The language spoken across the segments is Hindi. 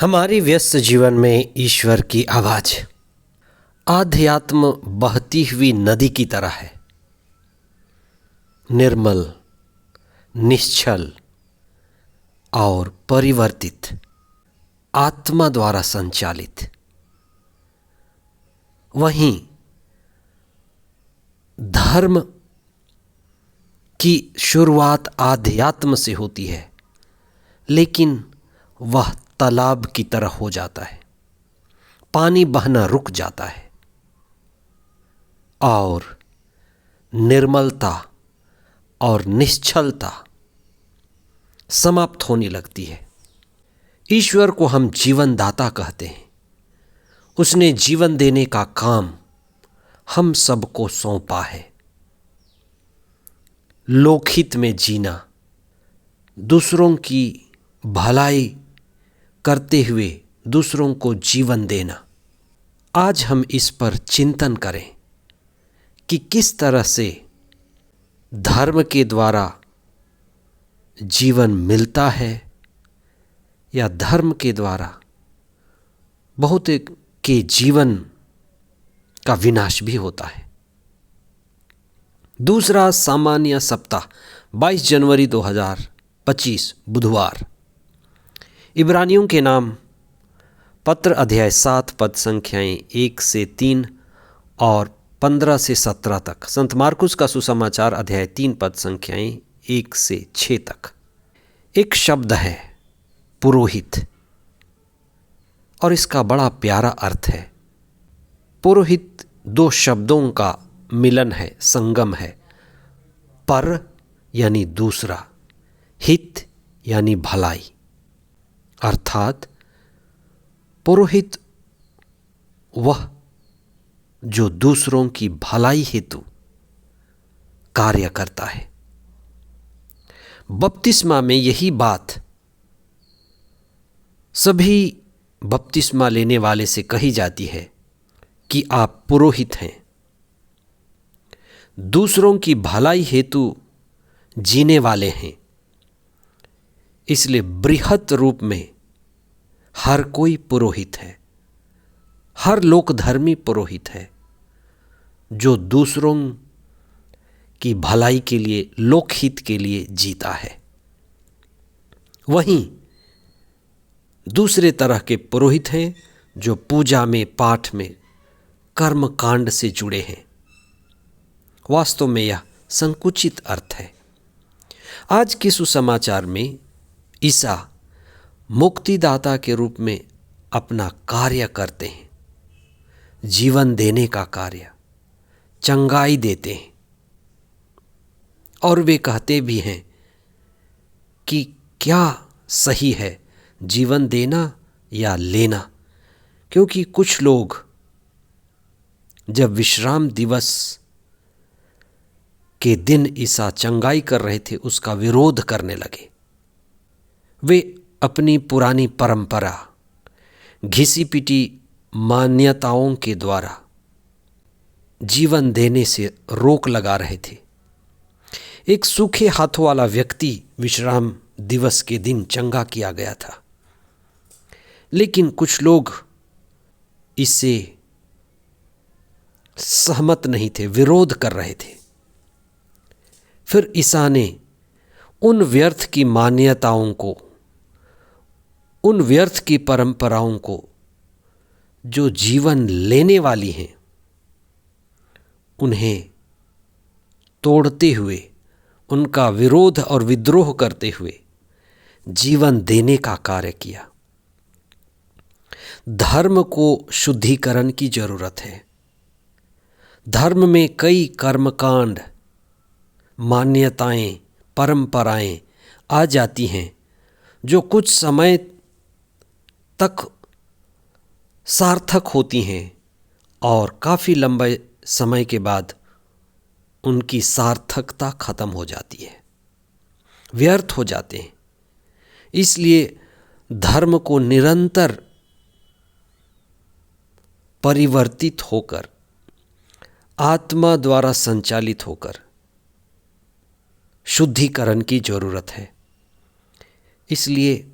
हमारी व्यस्त जीवन में ईश्वर की आवाज आध्यात्म बहती हुई नदी की तरह है। निर्मल, निश्चल और परिवर्तित, आत्मा द्वारा संचालित। वहीं धर्म की शुरुआत आध्यात्म से होती है, लेकिन वह तालाब की तरह हो जाता है। पानी बहना रुक जाता है और निर्मलता और निश्चलता समाप्त होने लगती है। ईश्वर को हम जीवनदाता कहते हैं। उसने जीवन देने का काम हम सबको सौंपा है। लोकहित में जीना, दूसरों की भलाई करते हुए दूसरों को जीवन देना। आज हम इस पर चिंतन करें कि किस तरह से धर्म के द्वारा जीवन मिलता है या धर्म के द्वारा बहुत के जीवन का विनाश भी होता है। दूसरा सामान्य सप्ताह 22 जनवरी 2025 बुधवार। इब्रानियों के नाम पत्र अध्याय 7 पद संख्याएं 1 से 3 और 15 से 17 तक। संत मार्कुस का सुसमाचार अध्याय 3 पद संख्याएं 1 से 6 तक। एक शब्द है पुरोहित, और इसका बड़ा प्यारा अर्थ है। पुरोहित दो शब्दों का मिलन है, संगम है। पर यानी दूसरा, हित यानी भलाई। अर्थात पुरोहित वह जो दूसरों की भलाई हेतु कार्य करता है। बपतिस्मा में यही बात सभी बपतिस्मा लेने वाले से कही जाती है कि आप पुरोहित हैं। दूसरों की भलाई हेतु जीने वाले हैं। इसलिए बृहत रूप में हर कोई पुरोहित है। हर लोकधर्मी पुरोहित है जो दूसरों की भलाई के लिए, लोकहित के लिए जीता है। वहीं दूसरे तरह के पुरोहित हैं जो पूजा में, पाठ में, कर्म कांड से जुड़े हैं। वास्तव में यह संकुचित अर्थ है। आज के सुसमाचार में ईसा मुक्तिदाता के रूप में अपना कार्य करते हैं। जीवन देने का कार्य, चंगाई देते हैं। और वे कहते भी हैं कि क्या सही है, जीवन देना या लेना। क्योंकि कुछ लोग जब विश्राम दिवस के दिन ईसा चंगाई कर रहे थे, उसका विरोध करने लगे। वे अपनी पुरानी परंपरा, घिसी पिटी मान्यताओं के द्वारा जीवन देने से रोक लगा रहे थे। एक सूखे हाथों वाला व्यक्ति विश्राम दिवस के दिन चंगा किया गया था, लेकिन कुछ लोग इससे सहमत नहीं थे, विरोध कर रहे थे। फिर ईसा ने उन व्यर्थ की मान्यताओं को, उन व्यर्थ की परंपराओं को जो जीवन लेने वाली हैं, उन्हें तोड़ते हुए, उनका विरोध और विद्रोह करते हुए जीवन देने का कार्य किया। धर्म को शुद्धिकरण की जरूरत है। धर्म में कई कर्मकांड, मान्यताएं, परंपराएं आ जाती हैं जो कुछ समय तक सार्थक होती हैं और काफ़ी लंबे समय के बाद उनकी सार्थकता खत्म हो जाती है, व्यर्थ हो जाते हैं। इसलिए धर्म को निरंतर परिवर्तित होकर, आत्मा द्वारा संचालित होकर शुद्धिकरण की जरूरत है। इसलिए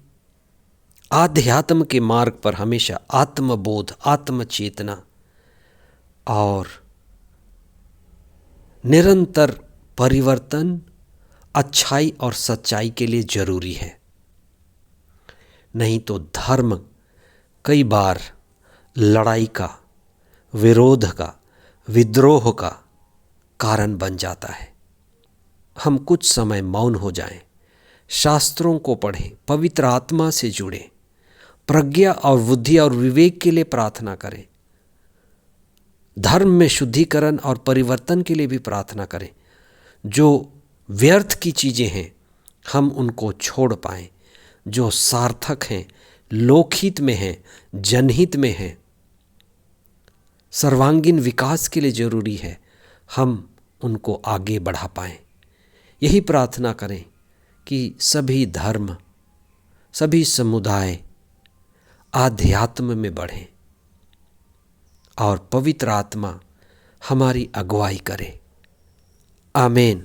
आध्यात्म के मार्ग पर हमेशा आत्मबोध, आत्मचेतना और निरंतर परिवर्तन, अच्छाई और सच्चाई के लिए जरूरी है। नहीं तो धर्म कई बार लड़ाई का, विरोध का, विद्रोह का कारण बन जाता है। हम कुछ समय मौन हो जाएं, शास्त्रों को पढ़ें, पवित्र आत्मा से जुड़ें, प्रज्ञा और बुद्धि और विवेक के लिए प्रार्थना करें, धर्म में शुद्धिकरण और परिवर्तन के लिए भी प्रार्थना करें। जो व्यर्थ की चीज़ें हैं हम उनको छोड़ पाएं, जो सार्थक हैं, लोकहित में हैं, जनहित में हैं, सर्वांगीण विकास के लिए जरूरी है, हम उनको आगे बढ़ा पाएं। यही प्रार्थना करें कि सभी धर्म, सभी समुदाय आध्यात्म में बढ़ें और पवित्र आत्मा हमारी अगुवाई करे। आमीन।